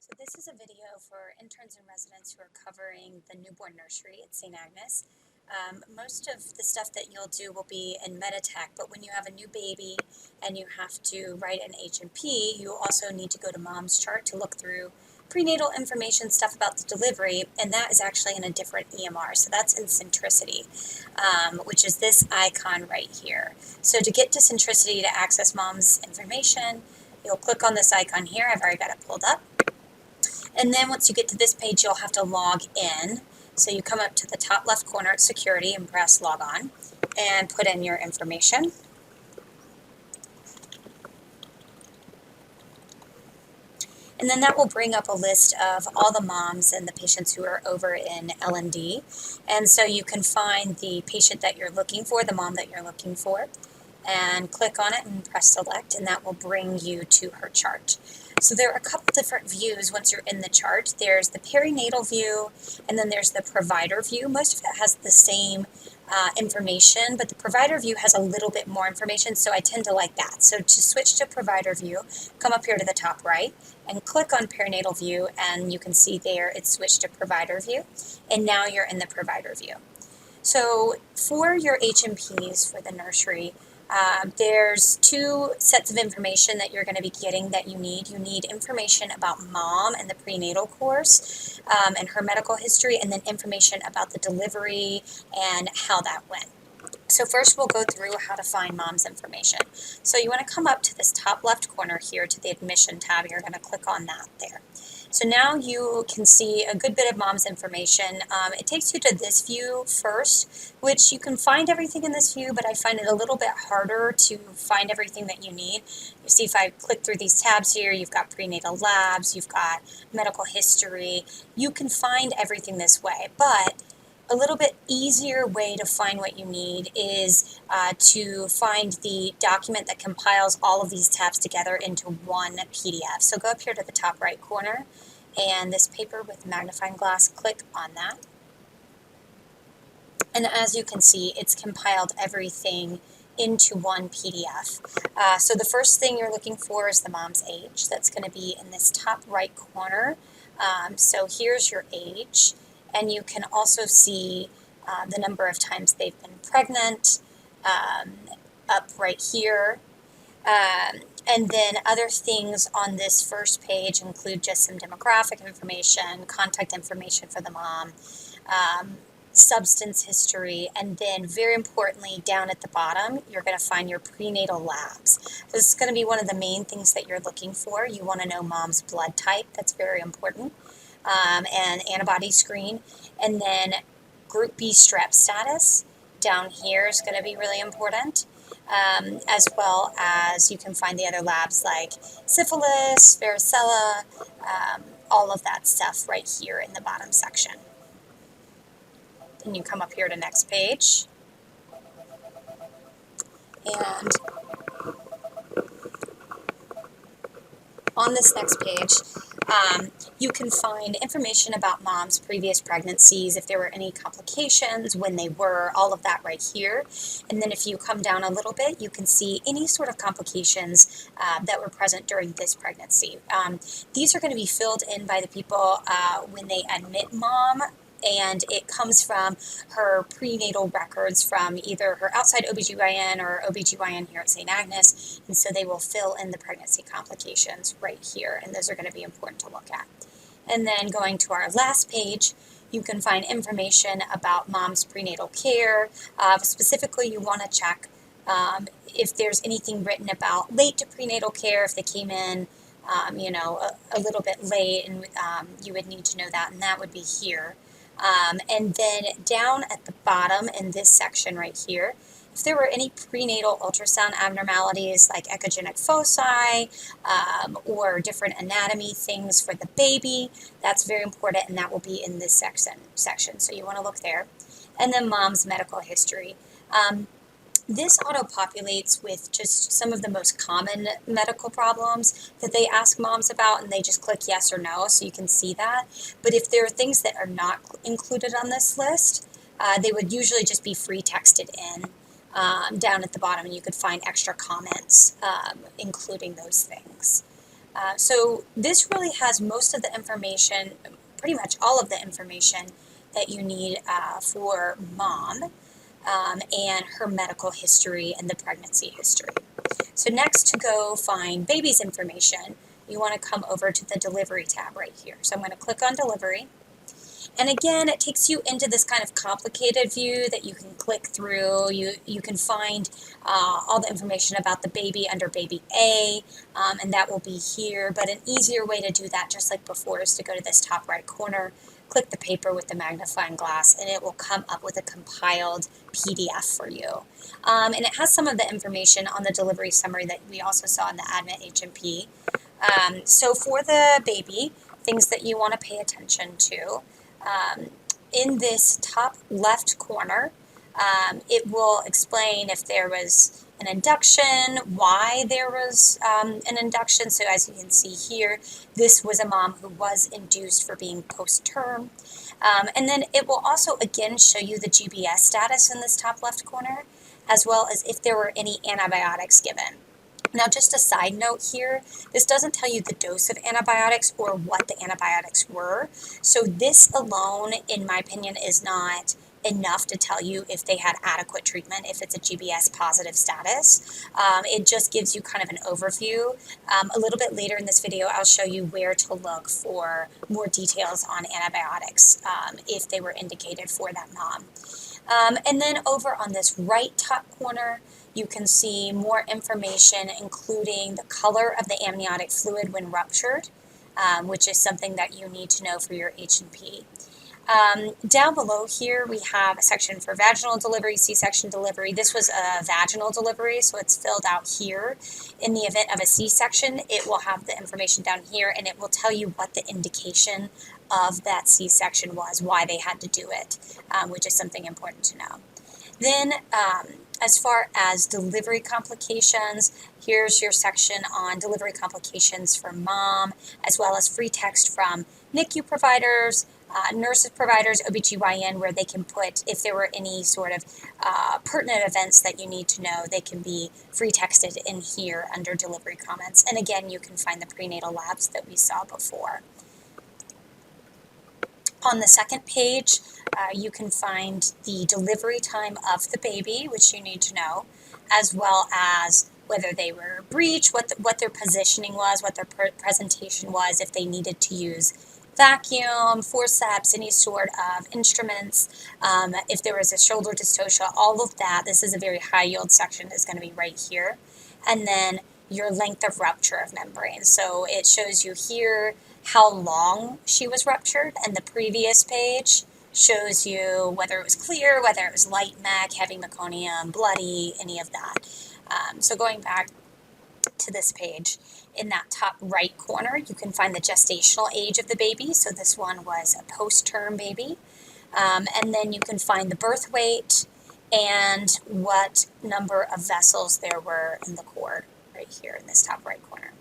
So this is a video for interns and residents who are covering the newborn nursery at St. Agnes. Most of the stuff that you'll do will be in Meditech, but when you have a new baby and you have to write an H&P, you also need to go to Mom's Chart to look through prenatal information, stuff about the delivery, and that is actually in a different EMR. So that's in Centricity, which is this icon right here. So to get to Centricity to access Mom's information, you'll click on this icon here. I've already got it pulled up. And then once you get to this page, you'll have to log in. So you come up to the top left corner at security and press log on and put in your information. And then that will bring up a list of all the moms and the patients who are over in L&D. And so you can find the patient that you're looking for, the mom that you're looking for, and click on it and press select, and that will bring you to her chart. So there are a couple different views once you're in the chart. There's the perinatal view, and then there's the provider view. Most of it has the same information, but the provider view has a little bit more information, so I tend to like that. So to switch to provider view, come up here to the top right and click on perinatal view, and you can see there it's switched to provider view, and now you're in the provider view. So for your H&Ps for the nursery, there's two sets of information that you're going to be getting that you need. You need information about mom and the prenatal course and her medical history, and then information about the delivery and how that went. So first we'll go through how to find mom's information. So you want to come up to this top left corner here to the admission tab. You're going to click on that there. So now you can see a good bit of mom's information. It takes you to this view first, which you can find everything in this view, but I find it a little bit harder to find everything that you need. You see if I click through these tabs here, you've got prenatal labs, you've got medical history. You can find everything this way, but a little bit easier way to find what you need is to find the document that compiles all of these tabs together into one PDF. So go up here to the top right corner, and this paper with magnifying glass, click on that. And as you can see, it's compiled everything into one PDF. So the first thing you're looking for is the mom's age. That's going to be in this top right corner. So here's your age. And you can also see the number of times they've been pregnant up right here. And then other things on this first page include just some demographic information, contact information for the mom, substance history, and then very importantly, down at the bottom, you're going to find your prenatal labs. This is going to be one of the main things that you're looking for. You want to know mom's blood type. That's very important. And antibody screen, and then group B strep status down here is going to be really important, as well as you can find the other labs like syphilis, varicella, all of that stuff right here in the bottom section. Then you come up here to next page, and on this next page, you can find information about mom's previous pregnancies, if there were any complications, when they were, all of that right here. And then if you come down a little bit, you can see any sort of complications that were present during this pregnancy. These are going to be filled in by the people when they admit mom, and it comes from her prenatal records from either her outside OBGYN or OBGYN here at St. Agnes, and so they will fill in the pregnancy complications right here, and those are going to be important to look at. And then going to our last page, you can find information about mom's prenatal care. Specifically, you want to check if there's anything written about late to prenatal care, if they came in a little bit late, and you would need to know that, and that would be here. And then down at the bottom in this section right here, if there were any prenatal ultrasound abnormalities like echogenic foci or different anatomy things for the baby, that's very important, and that will be in this section. So you want to look there. And then mom's medical history. This auto-populates with just some of the most common medical problems that they ask moms about, and they just click yes or no, so you can see that. But if there are things that are not included on this list, they would usually just be free texted in down at the bottom, and you could find extra comments including those things. So this really has most of the information, pretty much all of the information that you need for mom and her medical history and the pregnancy history. So next, to go find baby's information, you want to come over to the delivery tab right here. So I'm going to click on delivery. And again, it takes you into this kind of complicated view that you can click through. You can find all the information about the baby under baby A, and that will be here. But an easier way to do that, just like before, is to go to this top right corner, click the paper with the magnifying glass, and it will come up with a compiled PDF for you. And it has some of the information on the delivery summary that we also saw in the Admit H&P. So for the baby, things that you want to pay attention to. In this top left corner, it will explain if there was an induction, why there was an induction. So as you can see here, this was a mom who was induced for being post-term. And then it will also again show you the GBS status in this top left corner, as well as if there were any antibiotics given. Now, just a side note here, this doesn't tell you the dose of antibiotics or what the antibiotics were. So this alone, in my opinion, is not enough to tell you if they had adequate treatment, if it's a GBS positive status. It just gives you kind of an overview. A little bit later in this video, I'll show you where to look for more details on antibiotics if they were indicated for that mom. And then over on this right top corner, you can see more information, including the color of the amniotic fluid when ruptured, which is something that you need to know for your H&P. Down below here, we have a section for vaginal delivery, C-section delivery. This was a vaginal delivery, so it's filled out here. In the event of a C-section, it will have the information down here, and it will tell you what the indication of that C-section was, why they had to do it, which is something important to know. Then, as far as delivery complications, here's your section on delivery complications for mom, as well as free text from NICU providers, nurses providers, OBGYN, where they can put, if there were any sort of pertinent events that you need to know, they can be free texted in here under delivery comments. And again, you can find the prenatal labs that we saw before. On the second page, you can find the delivery time of the baby, which you need to know, as well as whether they were breech, what their positioning was, what their presentation was, if they needed to use vacuum, forceps, any sort of instruments, if there was a shoulder dystocia, all of that. This is a very high yield section, is going to be right here. And then your length of rupture of membrane. So it shows you here how long she was ruptured, and the previous page shows you whether it was clear, whether it was light mech, heavy meconium, bloody, any of that. So going back to this page, in that top right corner, you can find the gestational age of the baby. So this one was a post-term baby. And then you can find the birth weight and what number of vessels there were in the cord right here in this top right corner.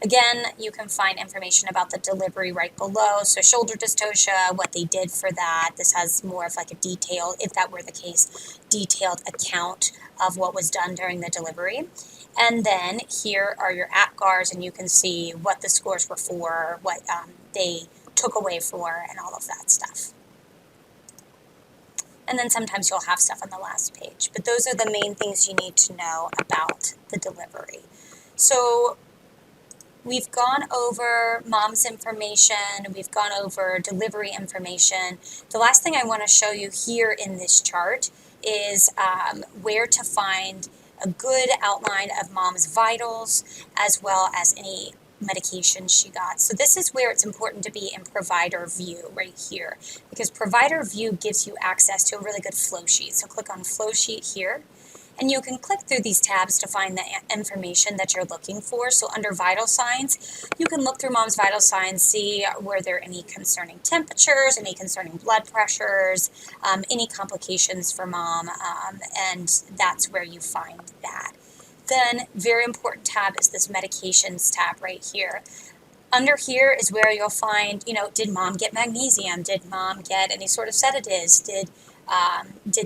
Again, you can find information about the delivery right below. So shoulder dystocia, what they did for that. This has more of like a detailed, if that were the case, detailed account of what was done during the delivery. And then here are your APGARs, and you can see what the scores were for, what they took away for, and all of that stuff. And then sometimes you'll have stuff on the last page. But those are the main things you need to know about the delivery. So we've gone over mom's information, we've gone over delivery information. The last thing I want to show you here in this chart is where to find a good outline of mom's vitals, as well as any medications she got. So this is where it's important to be in provider view right here, because provider view gives you access to a really good flow sheet. So click on flow sheet here, and you can click through these tabs to find the information that you're looking for. So under vital signs, you can look through mom's vital signs, see were there any concerning temperatures, any concerning blood pressures, any complications for mom, and that's where you find that. Then, very important tab is this medications tab right here. Under here is where you'll find, did mom get magnesium? Did mom get any sort of sedatives? Did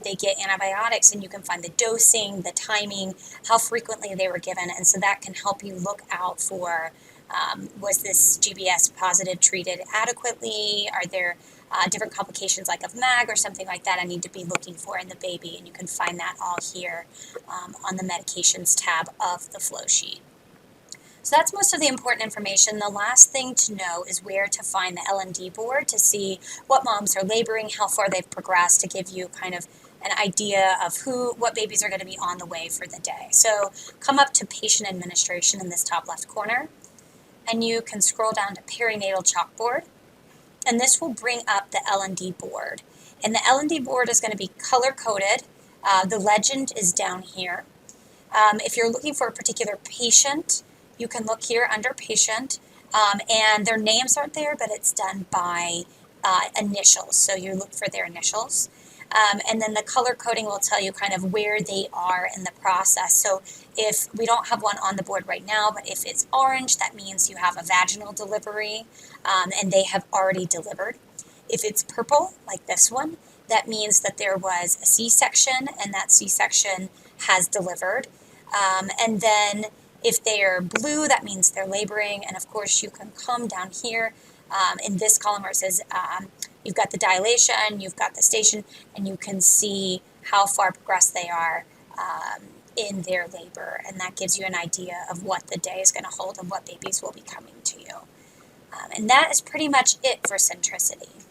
they get antibiotics? And you can find the dosing, the timing, how frequently they were given. And so that can help you look out for Was this GBS positive treated adequately? Are there different complications like of MAG or something like that I need to be looking for in the baby? And you can find that all here on the medications tab of the flow sheet. So that's most of the important information. The last thing to know is where to find the L&D board to see what moms are laboring, how far they've progressed, to give you kind of an idea of what babies are going to be on the way for the day. So come up to patient administration in this top left corner, and you can scroll down to perinatal chalkboard, and this will bring up the L&D board. And the L&D board is going to be color-coded. The legend is down here. If you're looking for a particular patient, you can look here under patient, and their names aren't there, but it's done by initials. So you look for their initials. And then the color coding will tell you kind of where they are in the process. So if we don't have one on the board right now, but if it's orange, that means you have a vaginal delivery, and they have already delivered. If it's purple, like this one, that means that there was a C-section, and that C-section has delivered. And then if they're blue, that means they're laboring. And of course, you can come down here in this column where it says you've got the dilation, you've got the station, and you can see how far progressed they are in their labor. And that gives you an idea of what the day is going to hold and what babies will be coming to you. And that is pretty much it for Centricity.